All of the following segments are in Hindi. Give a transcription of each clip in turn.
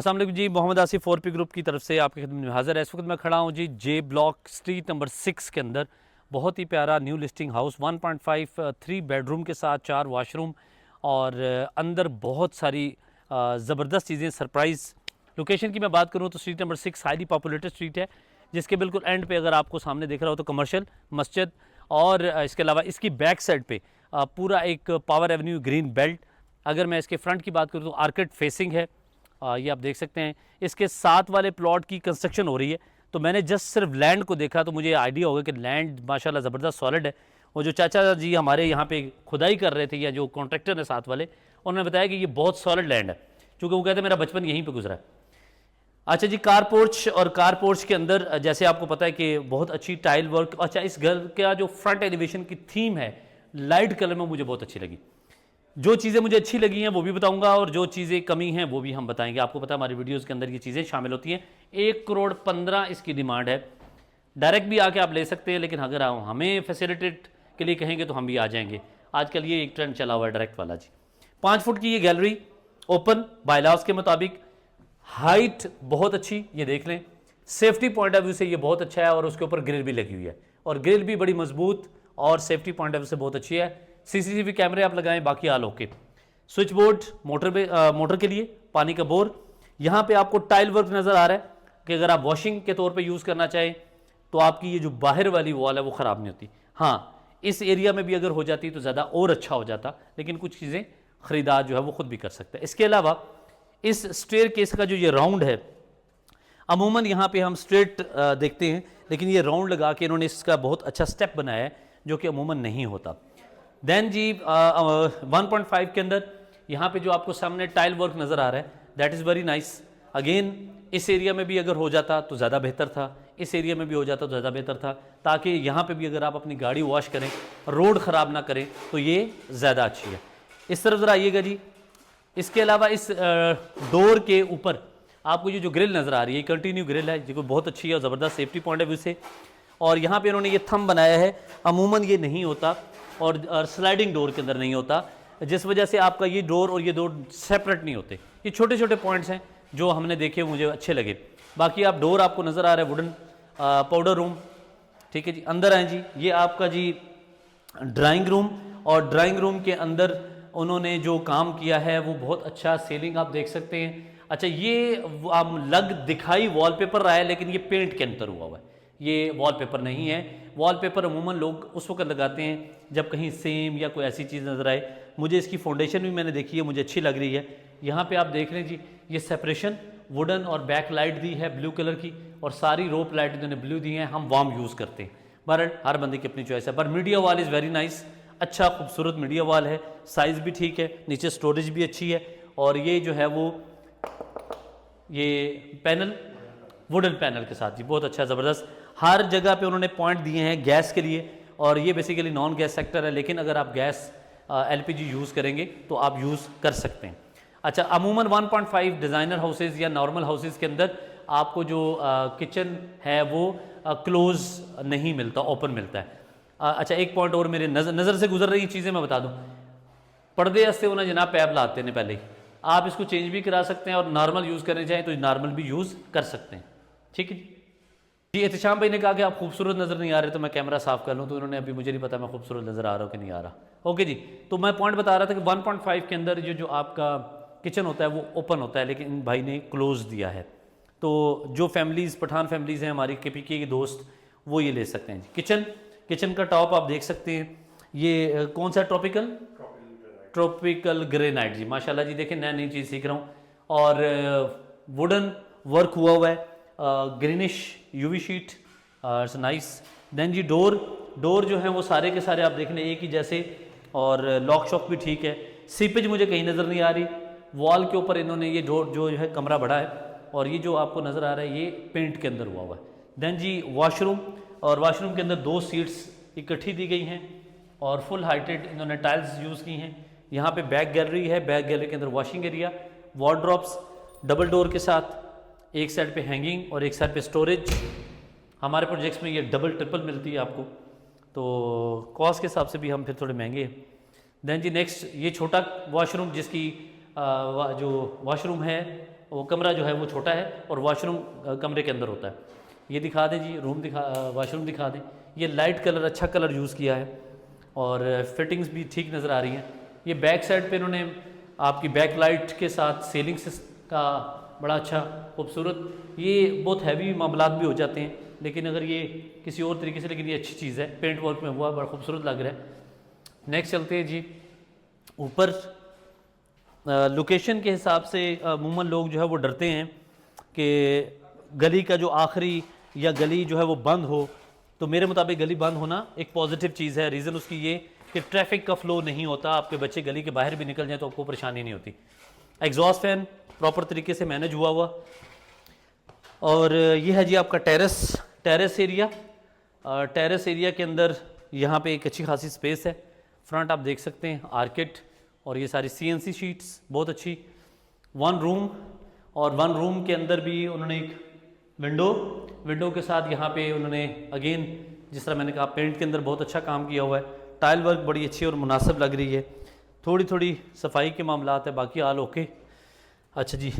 अस्सलाम वालेकुम जी, मोहम्मद आसिफ 4P ग्रुप की तरफ से आपकी खिदमत में हाज़िर है। इस वक्त मैं खड़ा हूँ जी जे ब्लॉक स्ट्रीट नंबर 6 के अंदर। बहुत ही प्यारा न्यू लिस्टिंग हाउस 1.5 3 बेडरूम के साथ 4 वाशरूम और अंदर बहुत सारी ज़बरदस्त चीज़ें। सरप्राइज़ लोकेशन की मैं बात करूँ तो street number 6 highly populated street है, जिसके बिल्कुल एंड पे अगर आपको सामने दिख रहा हो तो कमर्शियल मस्जिद और इसके अलावा इसकी बैक साइड पे पूरा एक पावर एवेन्यू ग्रीन बेल्ट। अगर मैं इसके फ्रंट की बात करूँ तो आर्किड फेसिंग है। ये आप देख सकते हैं। इसके साथ वाले प्लॉट की कंस्ट्रक्शन हो रही है, तो मैंने जस्ट सिर्फ लैंड को देखा तो मुझे आइडिया होगा कि लैंड माशाल्लाह ज़बरदस्त सॉलिड है। और जो चाचा जी हमारे यहाँ पे खुदाई कर रहे थे या जो कॉन्ट्रैक्टर है साथ वाले, उन्होंने बताया कि ये बहुत सॉलिड लैंड है, क्योंकि वो कहते हैं मेरा बचपन यहीं पर गुजरा है। अच्छा जी, कार पोर्च और कार पोर्च के अंदर जैसे आपको पता है कि बहुत अच्छी टाइल वर्क। अच्छा, इस घर का जो फ्रंट एलिवेशन की थीम है लाइट कलर में मुझे बहुत अच्छी लगी। जो चीज़ें मुझे अच्छी लगी हैं वो भी बताऊंगा और जो चीज़ें कमी हैं वो भी हम बताएंगे। आपको पता है हमारी वीडियोस के अंदर ये चीज़ें शामिल होती हैं। 1,15 करोड़ इसकी डिमांड है। डायरेक्ट भी आके आप ले सकते हैं, लेकिन अगर आप हमें फैसिलिटेट के लिए कहेंगे तो हम भी आ जाएंगे। आजकल ये एक ट्रेंड चला हुआ है डायरेक्ट वाला जी। 5 फुट की ये गैलरी ओपन बायलॉज के मुताबिक, हाइट बहुत अच्छी, ये देख लें। सेफ्टी पॉइंट ऑफ व्यू से ये बहुत अच्छा है और उसके ऊपर ग्रिल भी लगी हुई है और ग्रिल भी बड़ी मजबूत और सेफ्टी पॉइंट ऑफ व्यू से बहुत अच्छी है। सीसीटीवी कैमरे आप लगाएं, बाकी आल ओके। स्विच बोर्ड मोटर के लिए, पानी का बोर। यहाँ पे आपको टाइल वर्क नज़र आ रहा है कि अगर आप वॉशिंग के तौर पे यूज़ करना चाहें तो आपकी ये जो बाहर वाली वॉल है वो ख़राब नहीं होती। हाँ, इस एरिया में भी अगर हो जाती तो ज़्यादा और अच्छा हो जाता, लेकिन कुछ चीज़ें ख़रीदार जो है वो ख़ुद भी कर सकते हैं। इसके अलावा इस स्टेयर केस का जो ये राउंड है, अमूमन यहाँ पे हम स्ट्रेट देखते हैं, लेकिन ये राउंड लगा के इन्होंने इसका बहुत अच्छा स्टेप बनाया है जो कि अमूमन नहीं होता। देन जी 1.5 के अंदर यहाँ पे जो आपको सामने टाइल वर्क नज़र आ रहा है, that is very nice. Again इस एरिया में भी अगर हो जाता तो ज़्यादा बेहतर था, इस एरिया में भी हो जाता तो ज़्यादा बेहतर था, ताकि यहाँ पे भी अगर आप अपनी गाड़ी वॉश करें, रोड ख़राब ना करें, तो ये ज़्यादा अच्छी है। इस तरफ ज़रा आइएगा जी। इसके अलावा इस डोर के ऊपर आपको ये जो ग्रिल नज़र आ रही है, कंटिन्यू ग्रिल है जो बहुत अच्छी है और ज़बरदस्त सेफ्टी पॉइंट ऑफ व्यू से। और यहाँ पे इन्होंने ये थंब बनाया है, अमूमन ये नहीं होता और स्लाइडिंग डोर के अंदर नहीं होता, जिस वजह से आपका ये डोर और ये डोर सेपरेट नहीं होते। ये छोटे छोटे पॉइंट्स हैं जो हमने देखे, मुझे अच्छे लगे। बाकी आप डोर आपको नज़र आ रहा है वुडन पाउडर रूम, ठीक है जी। अंदर आए जी, ये आपका जी ड्राइंग रूम, और ड्राइंग रूम के अंदर उन्होंने जो काम किया है वो बहुत अच्छा। सीलिंग आप देख सकते हैं। अच्छा, ये लग दिखाई वॉलपेपर रहा है, लेकिन ये पेंट के अंदर हुआ है, ये वॉलपेपर नहीं है। वॉलपेपर अमूमन लोग उस वक्त लगाते हैं जब कहीं सेम या कोई ऐसी चीज़ नज़र आए। मुझे इसकी फाउंडेशन भी मैंने देखी है, मुझे अच्छी लग रही है। यहाँ पे आप देख रहे हैं जी, ये सेपरेशन वुडन और बैक लाइट दी है ब्लू कलर की, और सारी रोप लाइट इन्होंने ब्लू दी हैं। हम वार्म यूज़ करते हैं, बट हर बंदे की अपनी चॉइस है। पर media wall is very nice, अच्छा खूबसूरत मीडिया वॉल है, साइज़ भी ठीक है, नीचे स्टोरेज भी अच्छी है। और ये जो है वो ये पैनल वुडन पैनल के साथ जी बहुत अच्छा ज़बरदस्त। हर जगह पे उन्होंने पॉइंट दिए हैं गैस के लिए, और ये बेसिकली नॉन गैस सेक्टर है, लेकिन अगर आप गैस एलपीजी यूज़ करेंगे तो आप यूज़ कर सकते हैं। अच्छा, अमूमन 1.5 डिज़ाइनर हाउसेज या नॉर्मल हाउसेज के अंदर आपको जो किचन है वो क्लोज नहीं मिलता, ओपन मिलता है। अच्छा, एक पॉइंट और मेरे नज़र से गुजर रही चीज़ें मैं बता दूँ। पर्दे हंसते होना जनाब पैप लाते हैं पहले ही, आप इसको चेंज भी करा सकते हैं और नॉर्मल यूज़ करने चाहें तो नॉर्मल भी यूज़ कर सकते हैं, ठीक है जी। एहतशाम भाई ने कहा कि आप खूबसूरत नज़र नहीं आ रहे, तो मैं कैमरा साफ़ कर लूँ, तो उन्होंने अभी मुझे नहीं पता मैं खूबसूरत नज़र आ रहा हूँ कि नहीं आ रहा। ओके जी, तो मैं पॉइंट बता रहा था कि 1.5 के अंदर जो आपका किचन होता है वो ओपन होता है, लेकिन इन भाई ने क्लोज दिया है। तो जो फैमिलीज़, पठान फैमिलीज़ हैं हमारी KPK के दोस्त, वो ये ले सकते हैं। किचन का टॉप आप देख सकते हैं, ये कौन सा ट्रॉपिकल ग्रेनाइट जी, माशाल्लाह जी। देखें, नई चीज़ सीख रहा हूँ। और वुडन वर्क हुआ है, greenish UV sheet, it's nice. Then the door जो है वो सारे के सारे आप देख लें एक ही जैसे, और लॉक शॉक भी ठीक है। सीपेज मुझे कहीं नज़र नहीं आ रही। वॉल के ऊपर इन्होंने ये डोर जो है कमरा बड़ा है, और ये जो आपको नज़र आ रहा है ये पेंट के अंदर हुआ है। देन जी वॉशरूम, और वॉशरूम के अंदर 2 सीट्स इकट्ठी दी गई हैं और फुल हाइटेड इन्होंने टाइल्स यूज़ की हैं। यहाँ पे बैक गैलरी है, बैक गैलरी के अंदर washing area, wardrobes double door के साथ, एक साइड पे हैंगिंग और एक साइड पे स्टोरेज। हमारे प्रोजेक्ट्स में ये डबल ट्रिपल मिलती है आपको, तो कॉस्ट के हिसाब से भी हम फिर थोड़े महंगे हैं। देन जी नेक्स्ट ये छोटा वॉशरूम, जिसकी जो वॉशरूम है वो कमरा जो है वो छोटा है और वॉशरूम कमरे के अंदर होता है। ये दिखा दें जी, रूम वॉशरूम दिखा दें। ये लाइट कलर, अच्छा कलर यूज़ किया है और फिटिंग्स भी ठीक नज़र आ रही हैं। ये बैक साइड पे इन्होंने आपकी बैक लाइट के साथ सेलिंग का बड़ा अच्छा खूबसूरत, ये बहुत हैवी मामलात भी हो जाते हैं, लेकिन अगर ये किसी और तरीके से, लेकिन ये अच्छी चीज़ है, पेंट वर्क में हुआ, बड़ा खूबसूरत लग रहा है। नेक्स्ट चलते हैं जी ऊपर। लोकेशन के हिसाब से अमूमन लोग जो है वो डरते हैं कि गली का जो आखिरी या गली जो है वो बंद हो, तो मेरे मुताबिक गली बंद होना एक पॉजिटिव चीज़ है। रीज़न उसकी ये कि ट्रैफिक का फ़्लो नहीं होता, आपके बच्चे गली के बाहर भी निकल जाएँ तो आपको परेशानी नहीं होती। एग्जॉस्ट फैन प्रॉपर तरीके से मैनेज हुआ। और ये है जी आपका टेरेस एरिया। टेरेस एरिया के अंदर यहाँ पे एक अच्छी खासी स्पेस है। फ्रंट आप देख सकते हैं आर्किड, और ये सारी CNC शीट्स बहुत अच्छी। वन रूम, और वन रूम के अंदर भी उन्होंने एक विंडो के साथ यहाँ पे उन्होंने अगेन जिस तरह मैंने कहा पेंट के अंदर बहुत अच्छा काम किया हुआ है। टाइल वर्क बड़ी अच्छी और मुनासिब लग रही है। थोड़ी थोड़ी सफाई के मामलात है, बाकी आल ओके। अच्छा जी,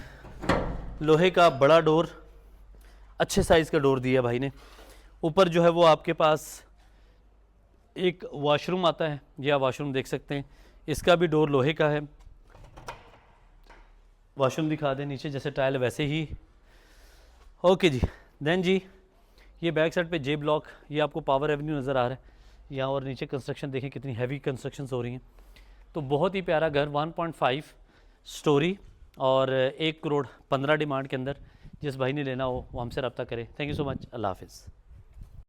लोहे का बड़ा डोर, अच्छे साइज़ का डोर दिया भाई ने। ऊपर जो है वो आपके पास एक वॉशरूम आता है, या वॉशरूम देख सकते हैं, इसका भी डोर लोहे का है। वॉशरूम दिखा दें, नीचे जैसे टाइल वैसे ही। ओके जी, देन जी ये बैक साइड पे J ब्लॉक, ये आपको पावर एवेन्यू नज़र आ रहा है यहाँ, और नीचे कंस्ट्रक्शन देखें कितनी हैवी कंस्ट्रक्शन हो रही हैं। तो बहुत ही प्यारा घर, 1.5 स्टोरी और 1 करोड़ 15 डिमांड के अंदर। जिस भाई ने लेना हो वो हमसे रब्ता करें। थैंक यू सो मच, अल्लाह हाफिज़।